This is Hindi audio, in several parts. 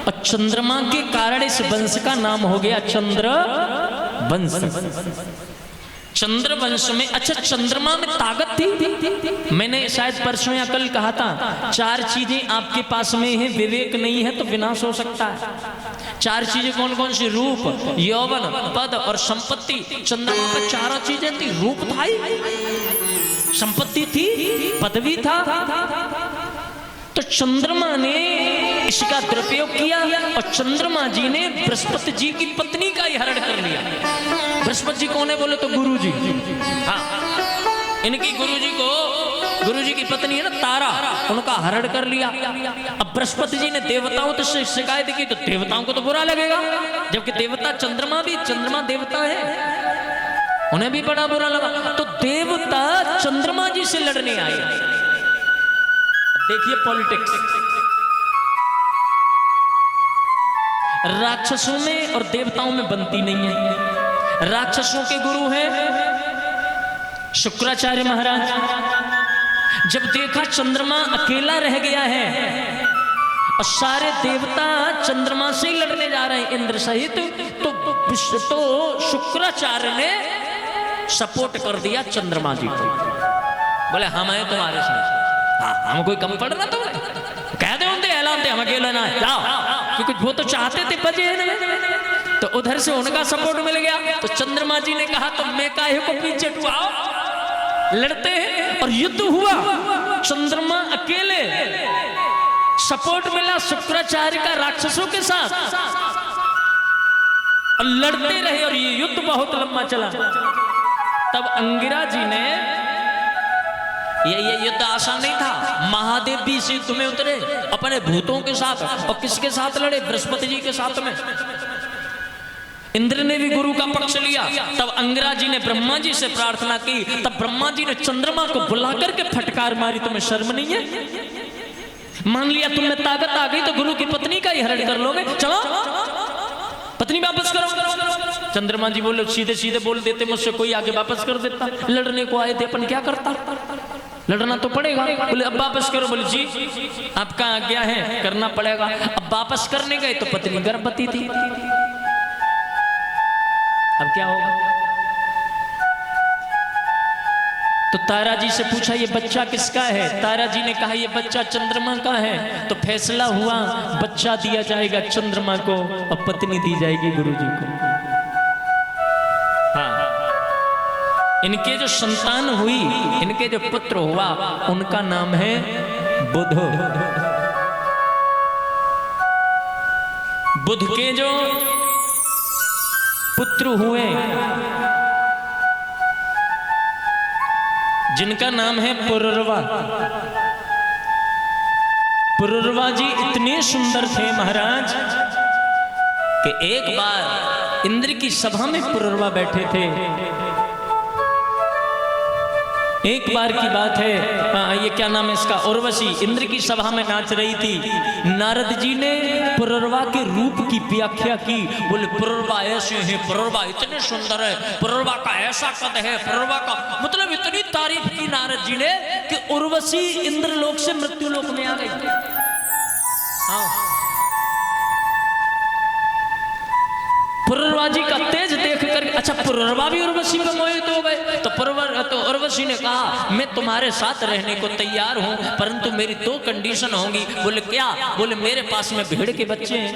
और चंद्रमा के कारण इस वंश का नाम हो गया चंद्र वंश। चंद्र वंश में, अच्छा चंद्रमा में ताकत थी। मैंने शायद परसों या कल कहा था, 4 चीजें आपके पास में है, विवेक नहीं है तो विनाश हो सकता है। 4 चीजें कौन कौन सी? रूप, यौवन, पद और संपत्ति। चंद्रमा पर 4 चीजें थी। रूप था, संपत्ति थी, पद भी था। तो चंद्रमा ने इसका दुरुपयोग किया और चंद्रमा जी ने बृहस्पति जी की पत्नी का ही हरण कर लिया। बृहस्पति जी कौन है बोले तो गुरु जी। हाँ, इनकी गुरु जी की पत्नी है ना तारा, उनका हरण कर लिया। अब बृहस्पति जी ने देवताओं तो शिकायत की तो देवताओं को तो बुरा लगेगा, जबकि देवता चंद्रमा देवता है, उन्हें भी बड़ा बुरा लगा। तो देवता चंद्रमा जी से लड़ने आए। देखिए पॉलिटिक्स, राक्षसों में और देवताओं में बनती नहीं है। राक्षसों के गुरु हैं शुक्राचार्य महाराज। जब देखा चंद्रमा अकेला रह गया है और सारे देवता चंद्रमा से ही लड़ने जा रहे हैं इंद्र सहित, तो शुक्राचार्य ने सपोर्ट कर दिया चंद्रमा जी को। बोले हम आए तुम्हारे साथ, हम कोई कम पड़ना तो कहते होंगे ऐलान हम अकेला ना जाओ, क्योंकि वो तो चाहते थे बजे है। तो उधर से उनका सपोर्ट मिल गया। तो चंद्रमा जी ने कहा तो मैं काहे को पीछे आओ, लड़ते हैं। और युद्ध हुआ, चंद्रमा अकेले, सपोर्ट मिला शुक्राचार्य का राक्षसों के साथ, और लड़ते रहे। और ये युद्ध बहुत लंबा चला। तब अंगिरा जी ने, ये युद्ध आसान नहीं था। महादेव भी इस युद्ध में उतरे अपने भूतों के साथ। और किसके साथ लड़े? बृहस्पति जी के साथ में। इंद्र ने भी गुरु का पक्ष लिया। तब अंगिरा जी ने ब्रह्मा जी से प्रार्थना की। तब ब्रह्मा जी ने चंद्रमा को बुला करके फटकार मारी, तुम्हें शर्म नहीं है? मान लिया तुम में ताकत आ गई तो गुरु की पत्नी का ही हरण कर लोगे, चलो पत्नी वापस करो। चंद्रमा जी बोले सीधे सीधे बोल देते, मुझसे कोई आगे वापस कर देता। लड़ने को आए थे, अपन क्या करता, लड़ना तो पड़ेगा। बोले अब वापस करो। बोले जी आपका आज्ञा है, करना पड़ेगा। अब वापस करने गए तो पत्नी गर्भवती थी। अब क्या होगा? तो तारा जी से पूछा ये बच्चा किसका है? तारा जी ने कहा ये बच्चा चंद्रमा का है। तो फैसला हुआ बच्चा दिया जाएगा चंद्रमा को और पत्नी दी जाएगी गुरु जी को। हाँ, इनके जो संतान हुई, इनके जो पुत्र हुआ, उनका नाम है बुध। बुध के जो पुत्र हुए जिनका नाम है पुरुरवा। पुरुरवा जी इतने सुंदर थे महाराज कि एक बार इंद्र की सभा में पुरुरवा बैठे थे। एक बार की बात है, ये क्या नाम है इसका, उर्वशी इंद्र की सभा में नाच रही थी। नारद जी ने पुरुरवा के रूप की व्याख्या की। बोले पुरुरवा ऐसे है, पुरुरवा इतने सुंदर है, पुरुरवा का ऐसा कद है, पुरुरवा का मतलब इतनी तारीफ की नारद जी ने कि उर्वशी इंद्रलोक से मृत्युलोक में आ गई। पुरुरवा जी का तेज देख कर, अच्छा पुरुरवा भी उर्वशी पे मोहित हो गए। तो उर्वशी ने कहा मैं तुम्हारे साथ रहने को तैयार हूं, परंतु मेरी 2 कंडीशन होंगी। बोले क्या? बोले मेरे पास में भेड़ के बच्चे हैं,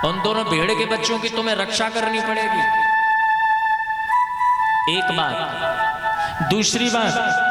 उन दोनों भेड़ के बच्चों की तुम्हें रक्षा करनी पड़ेगी, एक बात। दूसरी बात,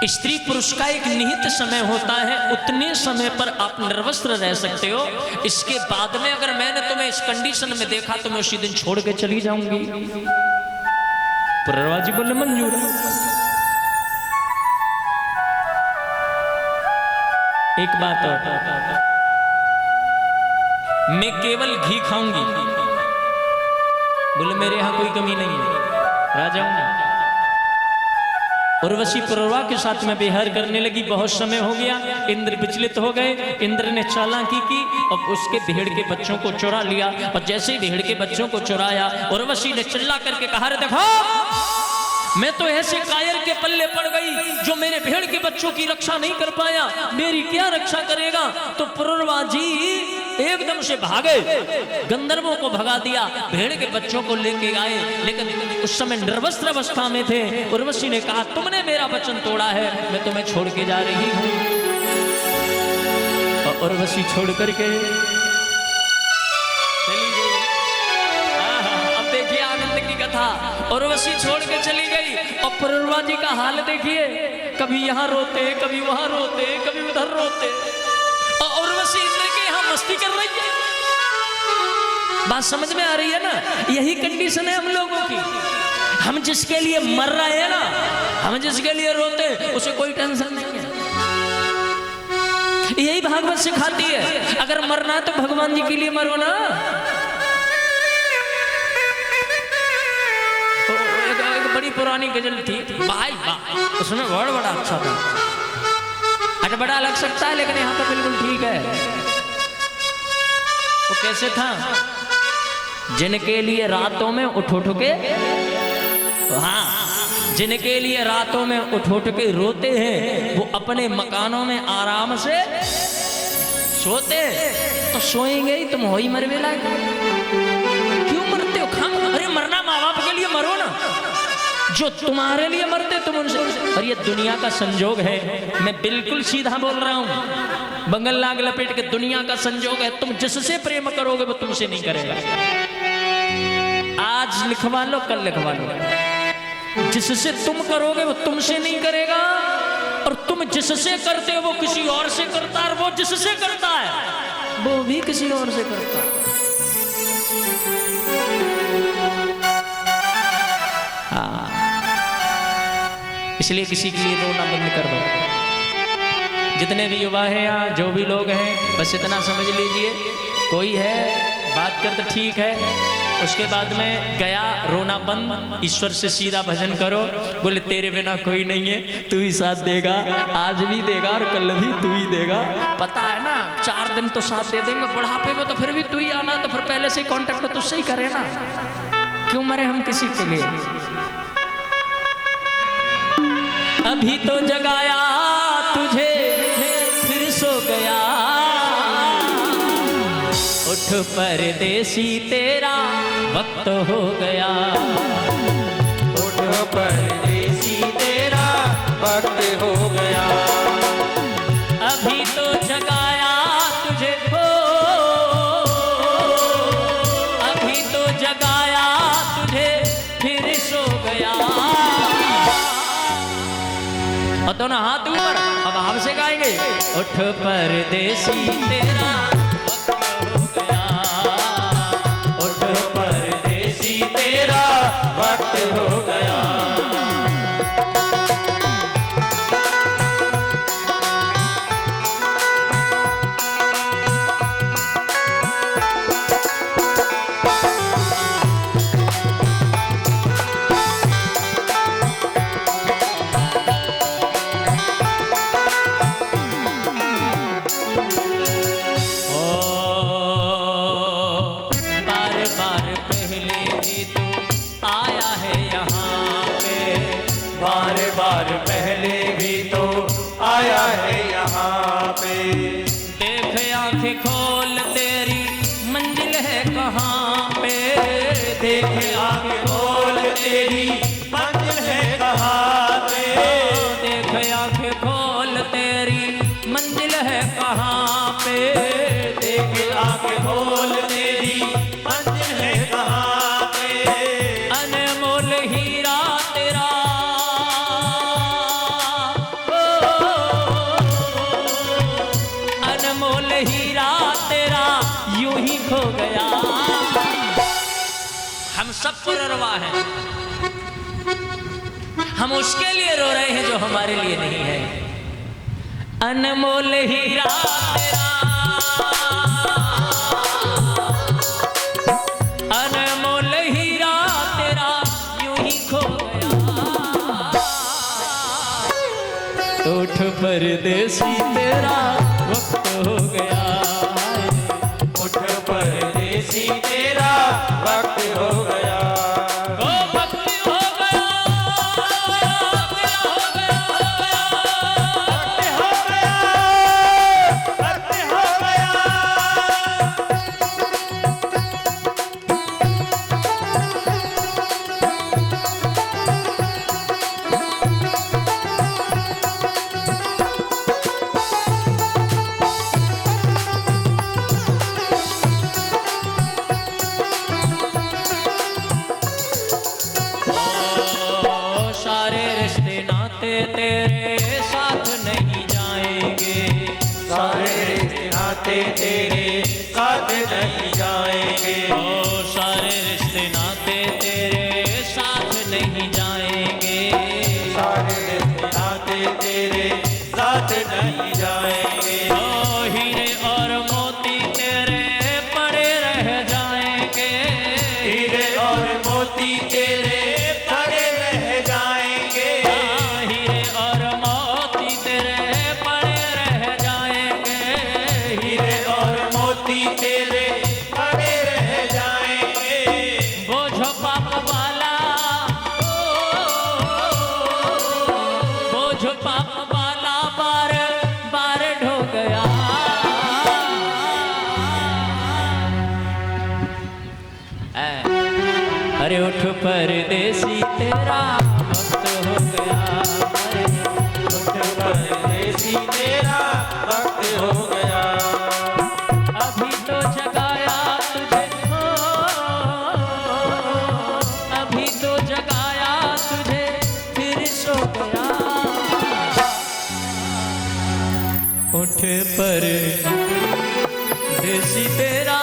स्त्री पुरुष का एक निहित समय होता है, उतने समय पर आप निर्वस्त्र रह सकते हो। इसके बाद में अगर मैंने तुम्हें इस कंडीशन में देखा तो मैं उसी दिन छोड़ के चली जाऊंगी। पुरुरवा जी बोले मंजूर। एक बात और, मैं केवल घी खाऊंगी। बोले मेरे यहां कोई कमी नहीं है, राजा हूं। उर्वशी पुरुरवा के साथ में विहार करने लगी। बहुत समय हो गया, इंद्र विचलित हो गए। इंद्र ने चालाकी की और उसके भेड़ के बच्चों को चुरा लिया। और जैसे ही भेड़ के बच्चों को चुराया, उर्वशी ने चिल्ला करके कहा, रे देखो मैं तो ऐसे कायर के पल्ले पड़ गई जो मेरे भेड़ के बच्चों की रक्षा नहीं कर पाया, मेरी क्या रक्षा करेगा। तो पुरुरवा जी एकदम से भागे, गंधर्वों को भगा दिया, भेड़ के बच्चों को लेके आए। लेकिन उस समय निर्वस्त्र अवस्था में थे। उर्वशी ने कहा तुमने मेरा वचन तोड़ा है, मैं तुम्हें छोड़ के जा रही हूं। और उर्वशी छोड़ करके चली गई। अब देखिए आनंद की कथा। उर्वशी छोड़ के चली गई और पुरुरवा जी का हाल देखिए, कभी यहाँ रोते, कभी वहां रोते, कभी उधर रोते। और उर्वशी इंद्र के यहाँ मस्ती कर रही है। बात समझ में आ रही है ना? यही कंडीशन है हम लोगों की। हम जिसके लिए मर रहे हैं ना, हम जिसके लिए रोते, उसे कोई टेंशन नहीं है। यही भागवत सिखाती है, अगर मरना है तो भगवान जी के लिए मरो ना। एक बड़ी पुरानी गजल थी, भाई उसमें वर्ड बड़ा अच्छा था। अच्छा बड़ा लग सकता है लेकिन यहाँ पर बिल्कुल ठीक है। वो कैसे था? जिनके लिए रातों में उठ उठ के, हाँ, जिनके लिए रातों में उठ उठ के रोते हैं, वो अपने मकानों में आराम से सोते। तो सोएंगे ही, तुम हो ही मरवे लायक, क्यों मरते हो? खाम, अरे मरना माँ बाप के लिए मरो ना, जो तुम्हारे लिए मरते तुम उनसे। और ये दुनिया का संजोग है, मैं बिल्कुल सीधा बोल रहा हूं, बंगल नाग लपेट के दुनिया का संजोग है। तुम जिससे प्रेम करोगे वो तुमसे नहीं करेगा। आज लिखवा लो, कल लिखवा लो। जिससे तुम करोगे वो तुमसे नहीं करेगा, और तुम जिससे करते हो वो किसी और से करता है, और वो जिससे करता है वो भी किसी और से करता है। इसलिए किसी के लिए रोना बंद कर दो। जितने भी युवा हैं यहाँ, जो भी लोग हैं, बस इतना समझ लीजिए, कोई है बात कर तो ठीक है, उसके बाद में गया रोना बंद, ईश्वर से सीधा भजन करो। बोले तेरे बिना कोई नहीं है, तू ही साथ देगा, आज भी देगा और कल भी तू ही देगा। पता है ना, 4 दिन तो साथ दे देंगे, बुढ़ापे में तो फिर भी तू ही आना। तो फिर पहले से कांटेक्ट तो तुझसे ही करे ना, क्यों मरे हम किसी के लिए। अभी तो जगाया तुझे फिर सो गया, उठ परदेसी तेरा वक्त हो गया। उठ परदेसी तेरा वक्त हो गया। अभी तो जगाया तुझे हो, अभी तो जगाया तुझे फिर सो गया। और दोनों हाथ ऊपर, अब हमसे गाएंगे। उठ परदेसी तेरा वक्त हो गया, उठ परदेसी तेरा वक्त हो गया। बार पहले भी तो आया है यहाँ पे। देख आंखें खोल तेरी मंजिल है कहाँ पे। देख आंखें खोल तेरी मंजिल है कहाँ पे। देख आंखें खोल तेरी मंजिल है कहाँ पे। देख आंखें खोल तेरी मंजिल है कहाँ पे। अनमोल हीरा तेरा, अनमोल हीरा तेरा यूं ही खो गया। हम सब पुररवा हैं, हम उसके लिए रो रहे हैं जो हमारे लिए नहीं है। अनमोल हीरा तेरा, अनमोल हीरा तेरा यूं ही खो गया। उठ परदेसी तेरा वक्त हो गया। उठ परदेसी तेरा वक्त हो गया। ओ वक्त हो गया, नाते तेरे साथ नहीं जाएंगे। ओ सारे रिश्ते नाते तेरे साथ नहीं जाएंगे। सारे रिश्ते नाते तेरे साथ नहीं जाएंगे। ओ हीरे और मोती तेरे पड़े रह जाएंगे। हीरे और मोती तेरे पड़े रह जाएंगे। हीरे और मोती तेरे पड़े रह जाएंगे। हीरे और मोती तेरे पड़े रह जाएंगे। बोझ पाप वाला, बोझ पाप वाला बार बार ढो गया। अरे उठ परदेसी तेरा वक्त हो गया। उठ परदेसी तेरा वक्त हो गया। अभी तो जगाया तुझे, अभी तो जगाया तुझे फिर सो गया। उठ परदेसी तेरा